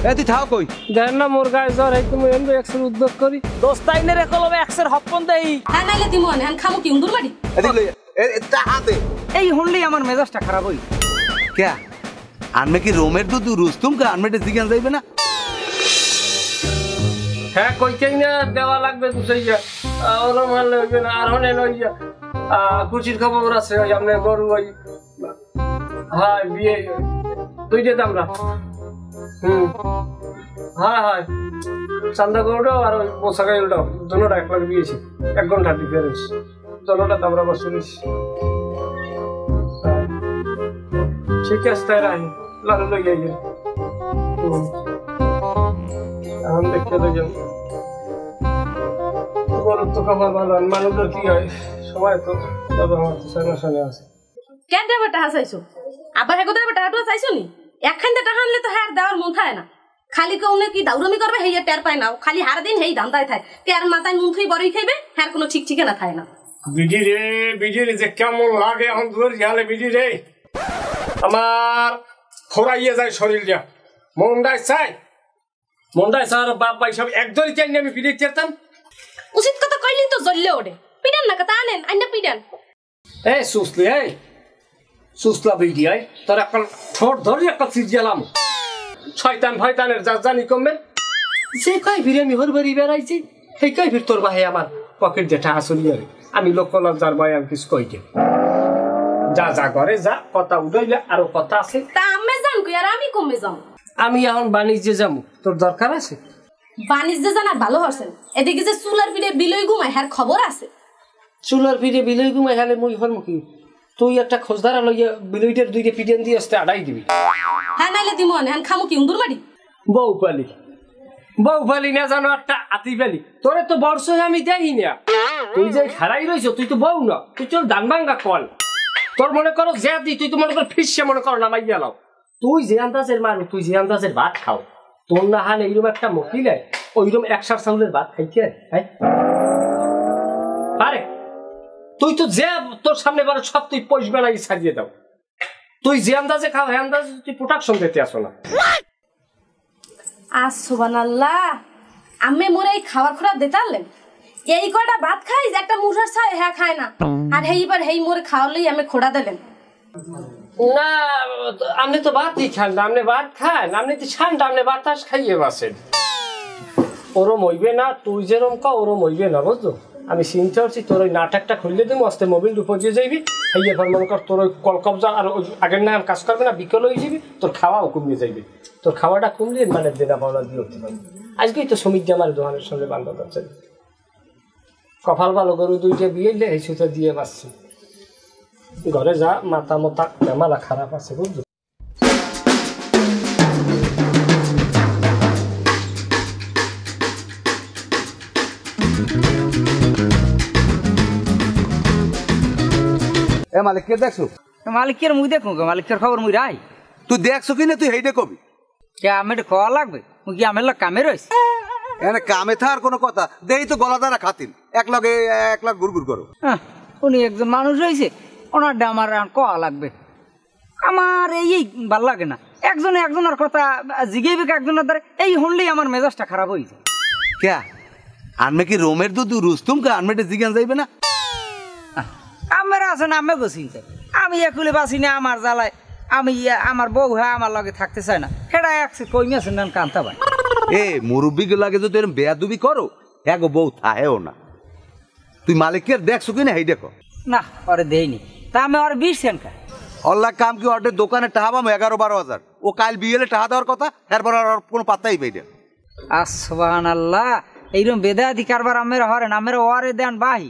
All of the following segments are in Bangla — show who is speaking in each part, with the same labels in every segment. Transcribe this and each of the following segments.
Speaker 1: এ তুই থাও কই
Speaker 2: দেন না মোর গায়ে জ্বর এই তুমি এমনি এক্সের উদ্যোগ করি দোস্তাইনের একলবে এক্সের হপ্পন দেই
Speaker 3: হ্যাঁ নাইলে দিমু না খামু কি উন্দুর বাড়ি
Speaker 1: এদিক লই এটা হাতে
Speaker 4: এই হনলি আমার মেজাজটা খারাপ হই
Speaker 1: কে আনমে কি রোমের দুধ রুস্তুম কে আনমেটে জিগান যাইবে না
Speaker 2: হ্যাঁ কইতেই না দেওয়া লাগবে দুসাইয়া ওরা মারলে হইবে না আর হনে লইয়া কুচির খবর আছে ওই আমনে গরু ওই হ্যাঁ বিয়ে দুইটা দামরা হ্যাঁ হ্যাঁ চান্দা গরুটাও আর ওই পোশাকাইলটাও দুটোটা এক লাখ দিয়েছি 1 ঘন্টা ডিফারেন্স দুটোটা দামরা আবার শুনিস ঠিক আছে তাই রাই লালু লই যাই এখন দেখতে যাই গরু তো খাবার ভালো মানুষের কি হয় সবাই তো তবে আমার সামনে আছে
Speaker 3: কেন দেবটা হাসাইছো আবার হেগো দেবটা হাটু চাইছো নি একখানটা টাকা আনলে তো হ্যাঁ দেওয়ার মন থাকে না খালি কোনে কি দাউরমি করবে হেইয়া টের পায় না খালি হারা দিন হেই ধান্দায় থাকে কে আর মাথায় নুন থুই বড়ই খাইবে হ্যাঁ কোনো ঠিক ঠিকানা থাকে না
Speaker 2: বিজি রে যে কেমন লাগে এখন দূর গেলে বিজি রে আমার খোরাইয়ে যায় শরীরটা মনটাই চাই আর বাপ ভাই সব একদমই চাই আমি ফিরে চেতাম
Speaker 3: উচিত কথা কইলি তো জ্বললে ওঠে পিডান না কথা আনেন আইনা পিডান
Speaker 2: এই সুসলা বিজি আই তোর একটা ঠোঁট ধরে একটা সিজিয়ালাম শয়তান ভয়তানের যা জানি কমবে যে কই ফিরে আমি হরবারি বেড়াইছি সেই কই ফির তোর ভাই আমার পকেট যেটা আসলিয়ে আমি লোক লজ্জার ভয় আমি কিছু কই কে যা করে যা কথা উঠাইলে আরো কথা আছে
Speaker 3: তা আমি জান কই আর আমি কমে যাম
Speaker 2: আমি এখন বাণিজ্যে যাবো তোর দরকার আছে
Speaker 3: বাণিজ্যে জানা ভালো হরছেন এদিকে যে চুলার পিঠে বিলই ঘুমায় হ্যার খবর আছে
Speaker 2: চুলার পিঠে বিলই ঘুমায় হলে মুই হর মুখি তুই একটা খোঁজদারা লইয়া বিলইটার দুইটা পিটেন দিয়ে আসতে আড়াই দিবি
Speaker 3: হ্যাঁ নাইলে দিমু না খামু কি উন্দুর বাড়ি
Speaker 2: বউ পালি না জানো একটা আতি পালি তোরে তো বর্ষ আমি দেখি না তুই যে খারাই রইছ তুই তো বউ না তুই চল ধান ভাঙ্গা কল তোর মনে করো যে দি তুই তো মনে কর ফিসে মনে করো নামাই গেলাও তুই যে আন্দাজের মানুষ তুই যে আন্দাজের ভাত খাও তোর না হাল এইরকম একটা মহিলা ওইরকম 100 চাউলের ভাত খাইতে পারে তুই তো যে তোর সামনে বারে সব তুই পয়স বেলাই সাজিয়ে দাও তুই যে আন্দাজে খাও হ্যাঁ আন্দাজে তুই প্রোডাকশন দিতে আসো না
Speaker 3: সুবহানাল্লাহ আমি মোরে এই খাবার খোরা দিতালেন এই কয়টা ভাত খাই যে একটা মুঠার ছাই হ্যাঁ খায় না আর হেইবার হেই মোরে খাওয়ালেই আমি খোড়া দিলেন
Speaker 2: না আপনি তো ভাত খান না আপনি ভাত খান আপনি তো ঠান্ডা আপনি বাতাস খাইয়ে বাসেন ওরম হইবে না তুই যেরম কা ওরম হইবে না বুঝলো আমি চিন্তা করছি তোর ওই নাটকটা খুললে দিম আস্তে মোবাইল ঢুকিয়ে যাইবি হেয়ে পর মনে কর তোর ওই কলকবজা আর আগের না কাজ করবে না বিকেল হয়ে যাবি তোর খাওয়াও কমিয়ে যাইবি তোর খাওয়াটা কমলে মানে দেনা পাওনা দিয়ে উঠতে পারবি আজকেই তো সমীর আমার দোকানের সঙ্গে বান্ধব আছে কপাল ভালো গরু দুইটা বিয়েলে এই সুতো দিয়ে বাসছি ঘরে যা মাথা মতা মালা খারাপ আছে বুঝলি
Speaker 1: এ মালিক কে দেখছো
Speaker 4: মালিকের মুই দেখো মালিকের খবর মুই রাই
Speaker 1: তুই দেখছো কি না তুই হেইডে কবি
Speaker 4: কে আমি খাওয়া লাগবে মুই কি আমার কামে রয়েছে
Speaker 1: এনে কামে থার কোনো কথা দেই তো গলা দ্বারা খাতিন এক লাখ গুড় করো
Speaker 4: উনি একজন মানুষ রয়েছে ওনার আমার কোয়া লাগবে আমার এই ভাল লাগে না একজনের কথা জিগেইবে একজনের দ্বারা এই হনলেই আমার মেজাজটা খারাপ হয়েছে
Speaker 1: কে আনমে কি রোমের দুধ রুস্তুম কে আনমেটে জিগান যাইবে না
Speaker 4: আমার আছে না আমি বসি আমি একুলে বাসি না আমার জ্বালায় আমি আমার বউ হ্যাঁ আমার লগে থাকতে চায় না সেটা একসে কইমি আছে না কান্তা ভাই
Speaker 1: এ মুরব্বী লাগে যদি এরকম বেয়াদুবি করো এক বউ থাহেও না তুই মালিকের দেখছো কিনা হেই দেখো
Speaker 4: না ওরে দেইনি তা আমি ওর 20 সেন্ট খাই
Speaker 1: অল্লাহ কাম কি ওর দোকানে টাকা পাবো 11-12 হাজার ও কাল বিয়েলে টাকা দেওয়ার কথা এরপর আর কোনো পাত্তাই পাই না
Speaker 4: সুবহানাল্লাহ এইরকম বেদাতি কারবার আমের হরেন আমের ওয়ারে দেন বাহি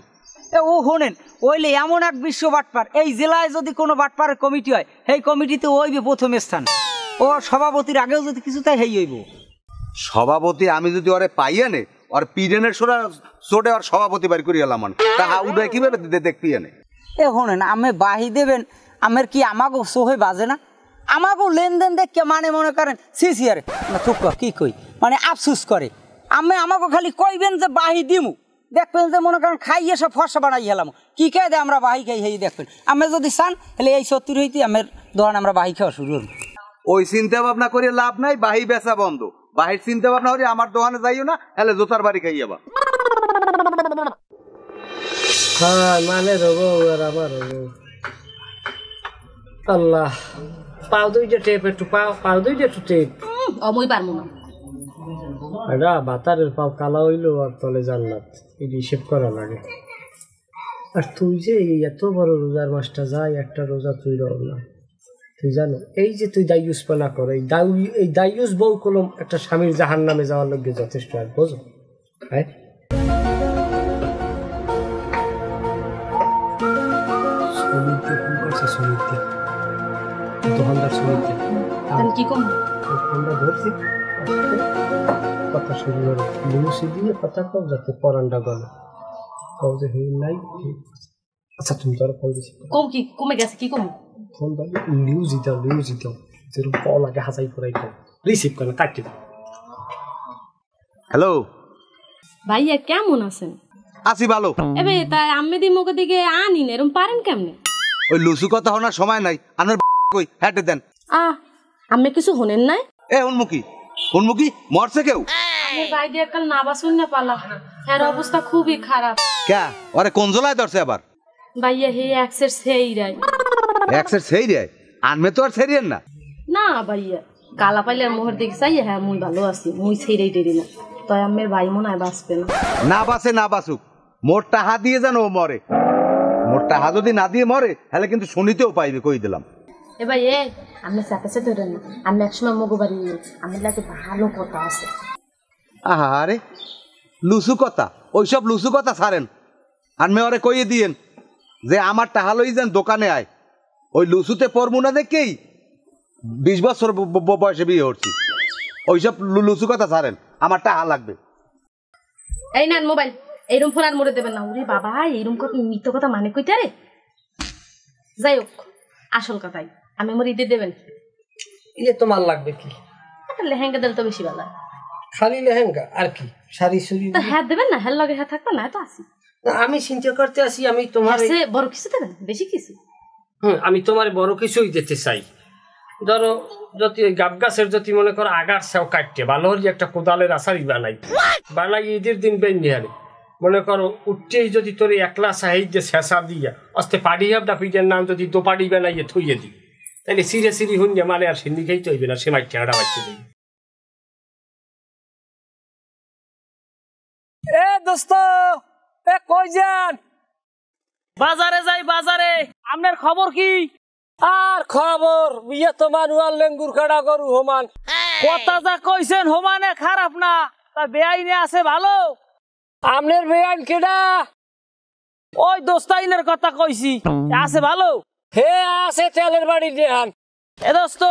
Speaker 4: ও শোনেন ওইলে এমন এক বিশ্ব বাটপার এই জেলায় যদি কোনো বাটপারের কমিটি হয় সেই কমিটিতে ওইবে প্রথম স্থান ও সভাপতির আগেও যদি কিছু তাই হেই হইব
Speaker 1: সভাপতি আমি যদি ওরে পাইয়া নে ওর পিডেনের সোটে ওর সভাপতি বাড়ি করি এলাম তাহা উদয় কিভাবে দেখবি এনে
Speaker 4: এ শোনেন আমি বাহি দেবেন আমের কি আমাকেও সোহে বাজে না আমাকেও লেনদেন দেখে মানে মনে করেন সিসি আরে না চুপ কি কই মানে আফসুস করে আমি আমাকে খালি কইবেন যে বাহি দিমু দেখবেন যে মনে করেন খাইয়ে সব ফর্সা বানাই হেলাম কি খেয়ে দেয় আমরা বাহি খাই হেই দেখবেন আমি যদি চান তাহলে এই 70 হইতে আমের দোকান আমরা বাহি খাওয়া শুরু করব
Speaker 1: ওই চিন্তা ভাবনা করে লাভ নাই বাহি বেচা বন্ধ বাহির চিন্তা ভাবনা করি আমার দোকানে যাইও না, এলে জোতার বাড়ি খাই যাবা।
Speaker 2: হ্যাঁ মানে রবো আর আমার রবো। আল্লাহ, পাও দুইটা টেপ, একটু পাও দুইটা একটু টেপ।
Speaker 3: অমই পারবো না।
Speaker 2: এটা বাতারের পাও কালা হইলো আর তলে জান্নাত, এই হিসেব করা লাগে। আর তুই যে এত বড় রোজার মাসটা যায়, একটা রোজা তুই রব না। তুই জানো এই যে তুই দায়ুস পানা কর, এই দায়ুস বউ কলম একটা স্বামীর জাহান নামে যাওয়ার লোককে যথেষ্ট। আর বোঝো হ্যাঁ, দোকানদার শ্রমিকদের
Speaker 3: কি কম
Speaker 2: আমরা ধরছি কথা শুরু করো, লুসি দিয়ে কথা কম যাতে পরানটা গলে কম যে হেই নাই। আচ্ছা তুমি তো আর ফোন দিছি
Speaker 3: কম, কি কমে গেছে? কি কম?
Speaker 2: ফোন দাও, লিউজি দাও যেরকম কল আগে হাসাই করাই কম, রিসিভ করে কাটি দাও।
Speaker 1: হ্যালো
Speaker 3: ভাইয়া কেমন আছেন?
Speaker 1: আছি ভালো।
Speaker 3: এবে তাই আম্মেদি মুখের দিকে আনি না, এরকম পারেন কেমনে?
Speaker 1: ওই লুসু কথা হওয়ার সময় নাই, আনার কই হ্যাটে দেন।
Speaker 3: আম্মে কিছু হনেন নাই?
Speaker 1: উন্মুখী মরছে কেউ?
Speaker 3: আমার ভাই দিয়ে কাল না বাসুন না পালা, এর অবস্থা খুবই খারাপ।
Speaker 1: কে ওরে কোন জলায় ধরছে আবার?
Speaker 3: ভাইয়া হে এক্সের সেই রাই।
Speaker 1: এক্সের সেই রে? আনমে তো আর সেরিয়েন না।
Speaker 3: না ভাইয়া, কালা পাইলে মোহর দিকে চাই, হ্যাঁ মুই ভালো আছি, মুই ছেড়েই টেরি না। তাই আম্মের ভাই মনে হয় বাঁচবে না।
Speaker 1: না বাঁচে না বাঁচুক, মোর টাহা দিয়ে যেন ও মরে। মোর টাহা যদি না দিয়ে মরে তাহলে কিন্তু শুনিতেও পাইবে, কই দিলাম।
Speaker 3: এ ভাই এ আমি চাপাশে ধরে না, আমি একসময় মগু বাড়ি আমি লাগে ভালো কথা আছে।
Speaker 1: আরে লুসু কথা, ওইসব লুসু কথা ছাড়েন। আনমে ওরে কইয়ে দিয়েন যে আমার টাহা লই যেন দোকানে আয়। ওই লুসুতে পড়বো না দেখেই 20 বছর বয়সে বিয়ে করছি। ওইসব লুসু কথা ছাড়েন, আমার টাহা লাগবে।
Speaker 3: এই নেন মোবাইল, এইরকম ফোন আর মরে দেবেন না। ওরে বাবা, এইরকম কথা মিথ্য কথা মানে কইতে রে। যাই হোক, আসল কথাই আমি মরে ঈদে দেবেন।
Speaker 2: ইয়ে তোমার লাগবে কি?
Speaker 3: লেহেঙ্গা দিলে তো বেশি ভালো।
Speaker 2: খালি লেহেঙ্গা আর কি? শাড়ি সুড়ি
Speaker 3: তো হ্যাঁ দেবেন না, হ্যাঁ লগে হ্যাঁ থাকবে না, তো আসি।
Speaker 2: আমি চিন্তা করতে আসি আমি তোমার
Speaker 3: বড় কিছু দেবেন, বেশি কিছু?
Speaker 2: আমি তোমার বড় কিছুই দিতে চাই। ধরো যদি ওই গাব গাছের যদি মনে করো আগার সেও কাটতে ভালো হলে একটা কোদালের আশারি বানাই ঈদের দিন বেঞ্জিহারে মনে করো উঠতেই যদি তোর একলা সাহিত্যে শেষা দিয়া অস্তে পাড়ি হাবটা পিঠের নাম যদি দোপাড়ি বানাইয়ে থইয়ে দিই, তাহলে সিরে সিরি হুঞ্জে মানে আর সিন্দি খাইতে হইবে না, সেমাই ঠেঁড়া বাচ্চা দিই। এ দোস্ত, এ কই যান?
Speaker 5: বাজারে যাই, বাজারে। আপনার খবর কি?
Speaker 2: আর খবর বিয়ে তো মানুয়াল লেঙ্গুর কাটা করু হোমান।
Speaker 5: কথা যা কইছেন হোমানে খারাপ না, তা বেআইনে আছে ভালো।
Speaker 2: আমনের বেআইন কেডা?
Speaker 5: ওই দোস্তাইনের কথা কইছি, আছে ভালো।
Speaker 2: হে আছে তেলের বাড়ি দেহান।
Speaker 5: এ দোস্ত,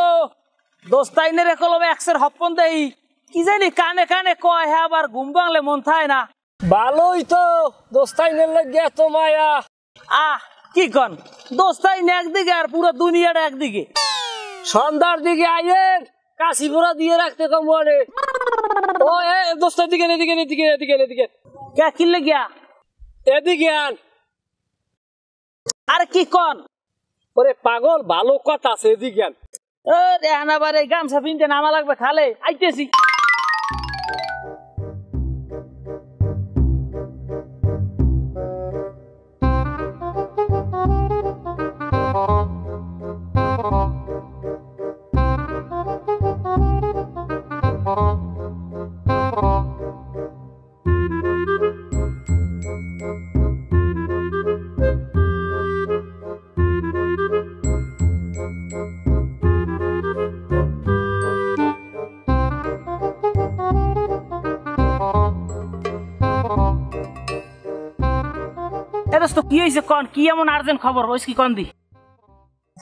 Speaker 5: দোস্তাইনের কলমে একশের হপ্পন দেই কি জানি কানে কানে কয়, হ্যাঁ আবার ঘুম ভাঙলে মন থায় না।
Speaker 2: ভালোই তো, দোস্তাইনের লাগে এত মায়া।
Speaker 5: কি কন, দোস্তাইন একদিকে আর পুরো দুনিয়াটা একদিকে।
Speaker 2: সন্ধ্যার দিকে আইয়ের কাশিপুরা দিয়ে রাখতে কম বলে। ও এ দোস্তার দিকে এদিকে এদিকে এদিকে এদিকে
Speaker 5: কে কিনলে গিয়া
Speaker 2: এদিকে আন।
Speaker 5: আর কি কন?
Speaker 2: ওরে পাগল, ভালো কথা আছে, এদিকে আন।
Speaker 5: আবার এই গামছা পিনতে নামা লাগবে খালে, আইতেছি। কি হয়েছে কন? কি এমন আর্জেন্ট খবর হয়েছে কি কন দি?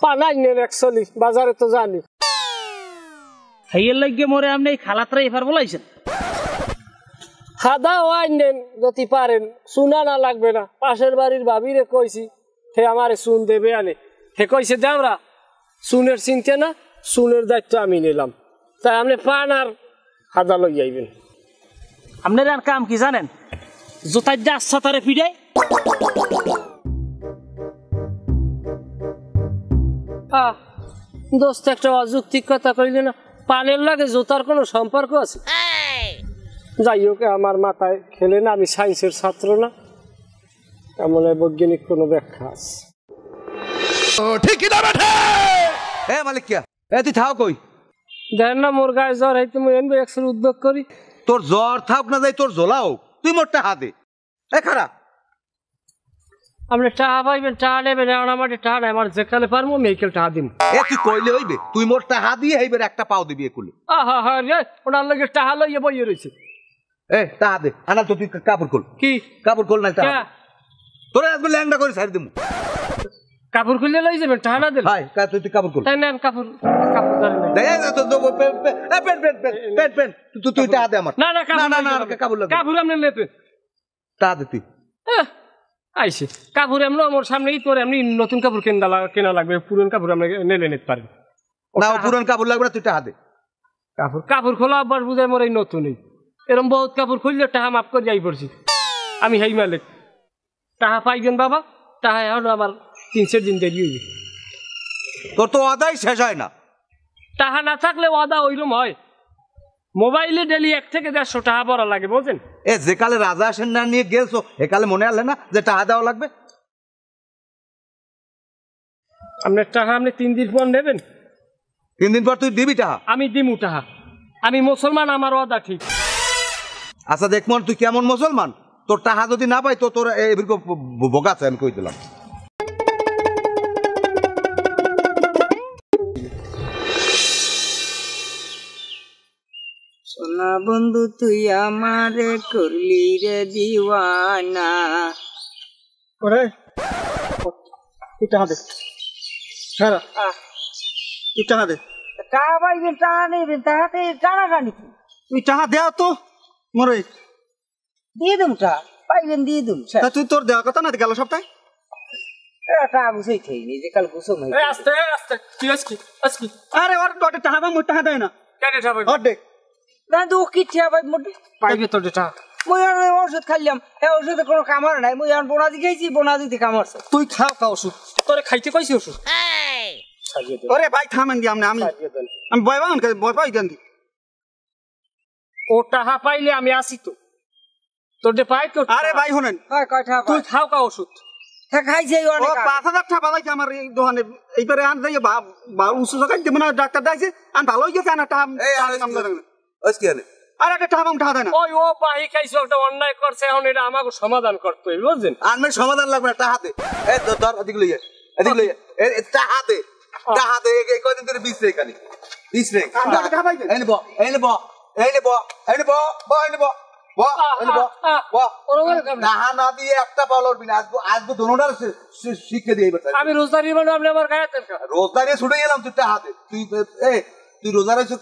Speaker 2: পানাই নেন একচল্লি, বাজারে তো জানি।
Speaker 5: হেয়ের লাগিয়ে মরে আপনি খালাতরা এফার বলাইছেন।
Speaker 2: খাদা ওয়াইন নেন যদি পারেন, চুনা না লাগবে না। পাশের বাড়ির ভাবিরে কইছি, হে আমারে চুন দেবে আনে। হে কইছে দেওরা চুনের চিনতে না, চুনের দায়িত্ব আমি নিলাম। তাই আপনি পান আর খাদা লই যাইবেন।
Speaker 5: আপনার আর কাম কি জানেন? জোতার দিয়ে আচ্ছা তারে ফিরে
Speaker 2: দোস্ত একটা অযৌক্তিক কথা কইলে না, পানের লাগে জুতার কোনো সম্পর্ক আছে? যাই হোক, আমার মাথায় খেলে না, আমি সায়েন্সের ছাত্র না, এমন বৈজ্ঞানিক কোনো ব্যাখ্যা আছে।
Speaker 1: এ মালিক কিয়া, এ তুই থাও কই?
Speaker 2: দেখেন না মোর গায়ে জ্বর হইতে মুই এনবে এক্সের উদ্যোগ করি।
Speaker 1: তোর জ্বর থাক না যাই, তোর জ্বলা হোক, তুই মোর টাহা দে। এ খারাপ,
Speaker 2: আপনি টাকা পাইবেন, টাকা নেবেন, এখন আমার টাকা নাই, আমার যেখানে পারবো আমি এইখানে টাকা দিব।
Speaker 1: এ তুই কইলে হইবে? তুই মোর টাহা দিয়ে এইবার একটা পাও দিবি একুলে।
Speaker 2: আহা হা রে, ওনার লাগে টাকা লইয়ে বইয়ে রয়েছে।
Speaker 1: এ টাহা দে, আনা তো তুই কাপড় খোল।
Speaker 2: কি
Speaker 1: কাপড় খোল না টাহা? তোরা আজকে ল্যাংডা করে ছাড় দিমু।
Speaker 2: কাপড় খুললে লই যাবেন, টাকা না দিলে?
Speaker 1: ভাই তুই কাপড় খোল।
Speaker 2: তাই নেন কাপড়, কাপড় ধরে নেন।
Speaker 1: তুই টাহা দে আমার।
Speaker 2: না না
Speaker 1: কাপড় লাগবে।
Speaker 2: কাপড় আপনি নেবেন,
Speaker 1: টাহা দে তুই।
Speaker 2: আইসে কাপড় এমন আমার সামনে ঈদ পরে এমনি নতুন কাপড় কেনা লাগবে, পুরন কাপড় আপনি নেলে নিতে পারেন
Speaker 1: না। পুরন কাপড় লাগবে না, তুই টাহা দে।
Speaker 2: কাপড় খোলা আবার বুঝায় মোর এই নতুনই, এরকম বহুত কাপড় খুললে টাকা মাফ করে যাই পড়ছি আমি। হেই মালিক, টাকা পাইবেন বাবা, টাকা এখন আমার 3-4 দিন দেরি হইবে।
Speaker 1: তোর তো আদাই শেষ হয় না।
Speaker 2: টাকা না থাকলে ওয়াদা ওইরকম হয়। মোবাইলে ডেলি 1 থেকে 150 টাকা ভরা লাগে, বুঝছেন?
Speaker 1: এ যে কালে রাজা আসেন না নিয়ে গেছো, একালে মনে আলে না যে টাকা দেওয়া লাগবে?
Speaker 2: আপনার টাকা আপনি 3 দিন পর নেবেন।
Speaker 1: 3 দিন পর তুই দিবি টাকা?
Speaker 2: আমি দিমু টাকা, আমি মুসলমান, আমার ওয়াদা ঠিক।
Speaker 1: আচ্ছা দেখ মন, তুই কেমন মুসলমান? তোর টাকা যদি না পাই তো তোর এরকম বোগাছে, আমি কই দিলাম।
Speaker 4: সোনা বন্ধু তুই আমারে করলি রে দিওয়ানা।
Speaker 2: ওরে তুই টাকা দে, তুই টাকা দে।
Speaker 4: টাকা পাইবেন, টাকা নেবেন, টাকাতে টাকা কানি
Speaker 2: তুই টাকা দেও তো মরে,
Speaker 4: দিয়ে দেব। টাকা পাইবেন, দিয়ে দেব।
Speaker 2: তুই তোর দেওয়ার কথা না গেল সপ্তাহে।
Speaker 4: টাকা গুছাই থাই নি যে কাল গুছাম।
Speaker 2: আস্তে আস্তে তুই আজকে আরে ওর ডটে টাকা বা মোর টাকা দেয় না কেন টাকা পাইবে? অর্ধেক
Speaker 4: না তো কি টাকা পাইব মোটে
Speaker 2: পাইবে তোর টাকা।
Speaker 4: মুই আর ওষুধ খাইলাম, হ্যাঁ ওষুধে কোনো কামার নাই। মুই আর বোনাদি খাইছি, বোনাদিতে কামারছে।
Speaker 2: তুই খা ওষুধ, তোরে খাইতে কইছি ওষুধ।
Speaker 6: ওরে ভাই থামেন দি আমি ভয় পান, ভয় পাই কেন?
Speaker 2: ও টাকা পাইলে আমি আসি তো তোর পাই তো।
Speaker 6: আরে ভাই শোনেন,
Speaker 2: তুই খাও কা ওষুধ।
Speaker 4: খাইছে
Speaker 6: ও 5,000 টাকা পালাইছে আমার এই দোকানে। এইবারে আন যাই উঁচু জায়গায় দেবো না, ডাক্তার দাইছে আন ভালো হয়ে গেছে। আনা টাকা আর একটা টাকা টাকা দেয় না।
Speaker 2: ওই ও বাহি খাইছো, একটা অন্যায় করছে, এখন এটা আমাকে সমাধান করতে হবে, বুঝছেন?
Speaker 1: আনমের সমাধান লাগবে না, টাকা দে। এই ধর এদিকে লইয়া, এদিকে লইয়া, টাকা দে, টাকা দে। এই কয়দিন ধরে বিষ রে খালি, বিষ রে।
Speaker 6: টাকা পাইবে।
Speaker 1: এই নেব, এই নেব, এই নেব, এই নেব, এই নেব, টাকা না দিয়ে একটা পাওয়ার বিনা। আজকে দোনোটার শিখে দিয়ে।
Speaker 2: আমি রোজদারি মানে আপনি আমার গায়ে
Speaker 1: রোজদারি ছুটে গেলাম, তুই টাকা দে। তুই রোজা রয়েছ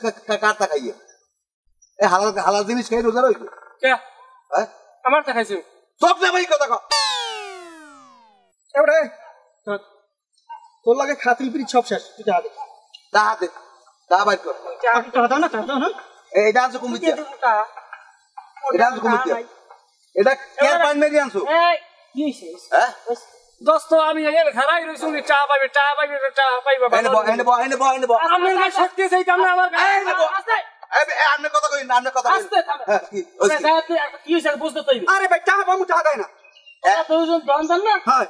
Speaker 1: কারটা খাইয়ে? এই হালাল জিনিস খাই রোজা রয়েছে?
Speaker 2: আমার টা খাইছি
Speaker 1: সব ভাই কথা কও।
Speaker 6: এবারে তোর লাগে খাতিল পিড়ি সব শেষ। তুই টাকা দে,
Speaker 1: টাকা দে, টাকা বাইর কর।
Speaker 6: টাকা দাও না, টাকা দাও না।
Speaker 1: এইটা আনছো কমিটি, এটা আনছো কমিটি, এটা কে পাইন মেরি আনছো?
Speaker 2: কি হইছে?
Speaker 1: হ্যাঁ
Speaker 2: দোস্ত আমি এখানে খারাই রইছি, চা পাইবে, চা পাইবে, চা পাইবে।
Speaker 1: এই নেব, এই নেব, এই নেব, এই নেব।
Speaker 2: আমার গায়ে শক্তি চাইতাম না, আমার গায়ে
Speaker 1: এই নেব। আপনি কথা কইন না, আপনি কথা কইন।
Speaker 2: আস্তে থামে। কি হইছে বুঝতে তো হইবে।
Speaker 6: আরে ভাই টাকা পাবো, টাকা দেয় না।
Speaker 2: দুজন দন না।
Speaker 6: হ্যাঁ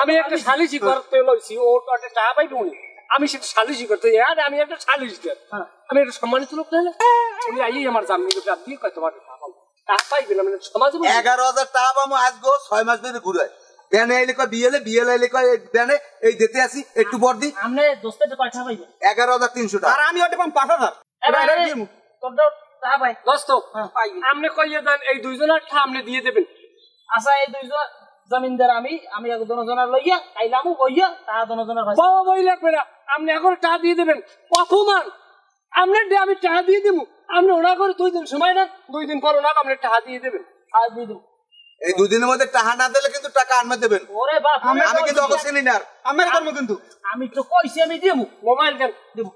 Speaker 2: আমি একটা সালিশি করতে লইছি, ও একটা চা পাইবে উনি, আমি সেটা সালিশি করতে যাই। আরে আমি একটা সালিশ দেব, আমি একটা সম্মানিত লোক না, উনি আইই আমার জামিন করে দিয়ে কয় তোমার টাকা পাইবে না। মানে সমাজে
Speaker 1: 11,000 টাকা পাবো আজগো 6 মাস ধরে ঘুরে। বেনে আইলে কয় বিয়েলে, বিয়েলে আইলে কয় বেনে এই দিতে আসি একটু বড় দি।
Speaker 2: আপনি দোস্তের কয় টাকা পাইবে?
Speaker 1: 11,300 টাকা।
Speaker 6: আর আমি ওটা পাম 5,000।
Speaker 2: আপনি কইয়ে দেন এই দুইজনের টাকা আপনি দিয়ে দেবেন।
Speaker 5: আচ্ছা এই দুইজন জমিনদার আমি দুজনের লইয়া আইলামু বইয়া তা দুজনের ভাই
Speaker 2: বাবা বই লাগবে না, আপনি এখন টাকা দিয়ে দেবেন। অপমান আপনার আমি টাকা দিয়ে দেবো, আপনি ওনা করে 2 দিন সময় নেন, 2 দিন পর ওনাকে আপনি টাকা দিয়ে দেবেন।
Speaker 5: আর দিয়ে দেব।
Speaker 1: এই 2 দিনের মধ্যে টাকা না দিলে কিন্তু টাকা আনমে দেবেন।
Speaker 5: ওরে বাপ
Speaker 1: আমি কিন্তু অবশ্যই নিন। আর
Speaker 6: আমার করব কিন্তু
Speaker 5: আমি তো কইছি আমি দেবো,
Speaker 2: মোবাইল দেন
Speaker 5: দেবো।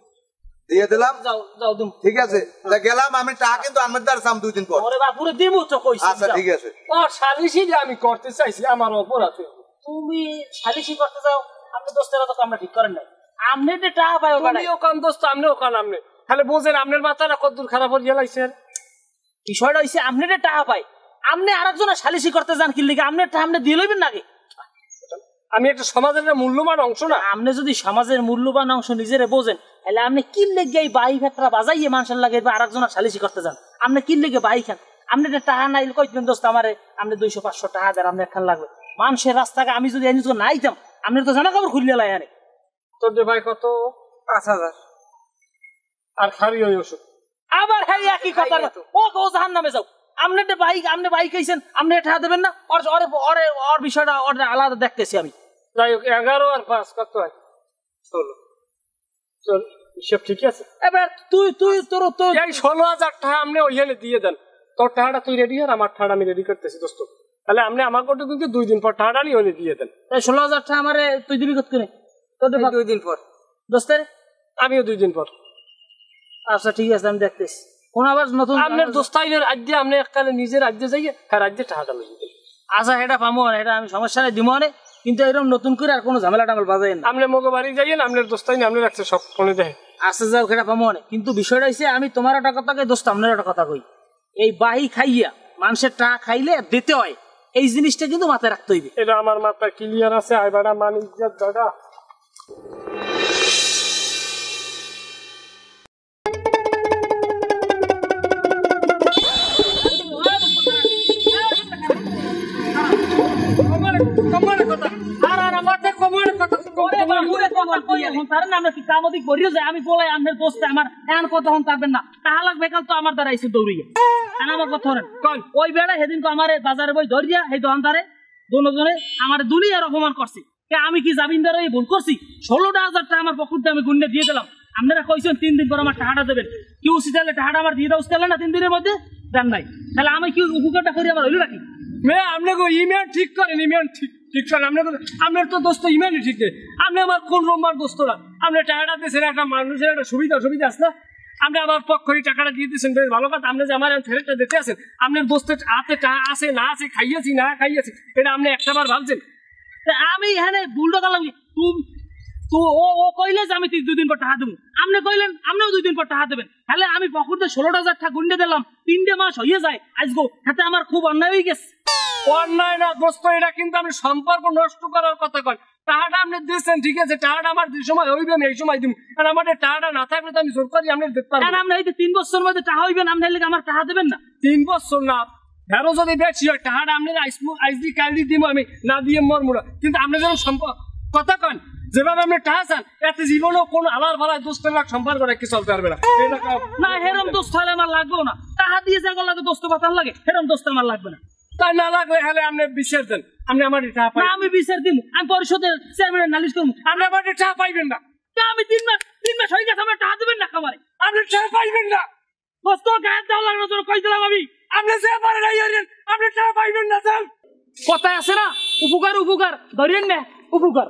Speaker 1: দিয়ে দিলাম,
Speaker 5: যাও দেবো।
Speaker 1: ঠিক আছে তা গেলাম। আমি টাকা কিন্তু আনমে দার সাম 2 দিন পর।
Speaker 5: ওরে বাপ পুরো দেবো তো কইছি।
Speaker 1: আচ্ছা ঠিক আছে।
Speaker 2: ও সালিশি আমি করতে চাইছি, আমার অপরাধ।
Speaker 5: তুমি সালিশি করতে যাও, আপনি দোস্তেরা তো কামটা ঠিক করেন নাই। আপনি তো টাকা পাই ওখানে।
Speaker 2: তুমিও কাম দোস্ত, আপনিও কান। আপনি তাহলে বোঝেন আপনার মাথাটা কতদূর খারাপ হয়ে গেলাইছেন।
Speaker 5: বিষয়টা হইছে আপনার টাকা পাই, আপনি আরেকজনের সালিশি করতে যান কি লিগে? আপনার টাকা আপনি দিয়ে লইবেন নাকি?
Speaker 2: আমি একটা সমাজের একটা মূল্যবান অংশ না।
Speaker 5: আপনি যদি সমাজের মূল্যবান অংশ নিজেরে বোঝেন, তাহলে আপনি কি লেগে এই বাই ভেতরা বাজাইয়ে মানুষের লাগে আরেকজনের সালিশি করতে যান? আপনি কি লেগে বাই খান? আপনি টাকা নাই কইতেন দোস্ত আমারে আপনি 200-500 টাকা দেন, আপনি একখান লাগবে। মানুষের রাস্তাকে আমি যদি এনে নাইতাম, আপনি তো জানা খবর খুললে লাই আনে।
Speaker 2: তোর যে ভাই কত?
Speaker 6: 5000
Speaker 2: আর খাবি ওই ওষুধ।
Speaker 5: আবার হ্যাঁ একই কথা, ও জাহান নামে যাও। আপনি বাইক খাইছেন, আপনি টাকা দেবেন না? ওর বিষয়টা আলাদা দেখতেছি আমি।
Speaker 2: যাই হোক 11 আর 5 কত হয়? 16। চল হিসাব ঠিক আছে।
Speaker 5: এবার তুই তোর
Speaker 2: এই 16,000 টাকা আপনি ওইখানে দিয়ে দেন। তোর টাকাটা তুই রেডি আর আমার টাকাটা আমি রেডি করতেছি দোস্ত। তাহলে আপনি আমার কোটে কিন্তু 2 দিন পর টাকাটা নিয়ে ওইখানে দিয়ে দেন।
Speaker 5: 16,000 টাকা আমারে তুই দিবি কত করে? তোর
Speaker 6: 2 দিন পর
Speaker 5: দোস্তের
Speaker 2: আমিও 2 দিন পর।
Speaker 5: আচ্ছা ঠিক আছে, আমি দেখতেছি। কোন আবার নতুন
Speaker 2: আপনার দোস্তাইনের রাজ্যে আপনি এককালে নিজের রাজ্যে যাইয়ে হ্যাঁ রাজ্যে টাকাটা লইয়ে দেন।
Speaker 5: আচ্ছা এটা পামো, এটা আমি সমস্যা নাই দিব আনে, কিন্তু এরকম নতুন করে আর কোনো ঝামেলা টামেলা বাজাই না।
Speaker 2: আপনি মগো বাড়ি যাইয়েন, আপনার দোস্তাইন আপনি রাখছে সব ফোনে দেখে।
Speaker 5: আচ্ছা যাও সেটা পামো আনে, কিন্তু বিষয়টা হচ্ছে আমি তোমার একটা কথা কই দোস্ত, আপনার একটা কথা কই। এই বাহি খাইয়া মানুষের টাকা খাইলে দিতে হয়, এই জিনিসটা কিন্তু মাথায় রাখতে হইবে।
Speaker 2: এটা আমার মাথায় ক্লিয়ার আছে। আই বাড়া মানিজ্জাত দাদা।
Speaker 5: আমি বলাই আপনার দোস্ত আমার এমন কথা হন পারবেন না, টাকা লাগবে কাল তো আমার দ্বারা আইসে দৌড়িয়ে আমার কথা হলেন ওই বেড়া সেদিন তো আমার বাজারে বই ধরিয়া সেই দোকানদারে দুজনে আমার দুনিয়ার অপমান করছে। আমি কি জামিনদারে ভুল করছি? 16,000 টাকা আমার পকেটে আমি গুন্ডে দিয়ে দিলাম। আপনারা কইছেন 3 দিন পর আমার টাকাটা দেবেন। কি উচিত হলে টাকাটা আমার দিয়ে দাও না 3 দিনের মধ্যে দেন নাই, তাহলে আমি কি উপকারটা করি আমার হইল নাকি?
Speaker 2: মেয়ে আপনাকে ইমেল ঠিক করেন, ইমেল ঠিক করেন। আপনার তো দোস্ত ইমেলই ঠিক নেই। আপনি আমার কোন রোববার দোস্ত না? আপনি টাকাটা দিয়েছেন, একটা মানুষের একটা সুবিধা আছে না? আপনি আমার পক্ষে টাকাটা দিয়ে দিয়েছেন, বেশ ভালো কথা। আপনি যে আমার ফেরতটা দিতে আছেন, আপনার দোস্তের হাতে টাকা আছে না আছে, খাইয়েছি না খাইয়েছি, এটা আপনি একটাবার ভাবছেন?
Speaker 5: আমি এখানে ভুলটা করলাম কি? ও কইলে যে আমি 2 দিন পর টাকা দেবো, আপনি কইলেন আপনিও 2 দিন পর টাকা দেবেন, তাহলে আমি পকেটে 16,000 টাকা গুন্ডে দিলাম, 3 মাস হয়ে যায় আজগো, তাতে আমার খুব অন্যায় হয়ে গেছে।
Speaker 2: অন্যায় না দোস্ত, এটা কিন্তু আপনি সম্পর্ক নষ্ট করার কথা কন। টাকাটা আপনি দিচ্ছেন ঠিক আছে, টাকাটা আমার যে সময় হইবে আমি এই সময় দিব, আর আমার টাকাটা না থাকলে তো আমি জোর করি আপনি দেখতে পারবেন।
Speaker 5: আপনি এই যে 3 বছরের মধ্যে টাকা হইবেন, আপনি আমার টাকা দেবেন না?
Speaker 2: 3 বছর না, ধরো যদি বেশি হয় টাকাটা আপনি আইসি কালদি দিব, আমি না দিয়ে মরমুড়া। কিন্তু আপনি যখন কথা কন যেভাবে আপনি টাকা চান, এতে জীবনেও কোন আলার ভাড়ায় দোস্তের লাখ সম্পর্ক রেখে চলতে পারবে না।
Speaker 5: না হেরম দোস্ত হলে আমার লাগবেও না, টাকা দিয়ে যা লাগে দোস্ত পাতার লাগে, হেরম দোস্ত আমার লাগবে না।
Speaker 2: তাই না লাগলে হলে আপনি বিচার দেন, আপনি আমার টাকা পাবেন।
Speaker 5: আমি বিচার দিব, আমি পরিষদের চেয়ারম্যানের নালিশ করবো,
Speaker 2: আপনি আমার টাকা পাইবেন না।
Speaker 5: আমি 3 মাস হয়ে গেছে, আমার টাকা দেবেন না খাবারে,
Speaker 2: আপনি টাকা পাইবেন না।
Speaker 5: দোস্ত গায়ে দেওয়া লাগলো তোর কই দিলাম আমি,
Speaker 2: আপনি যে পারেন আপনি টাকা পাইবেন না। স্যার
Speaker 5: কথায় আছে না, উপকার ধরেন না উপকার।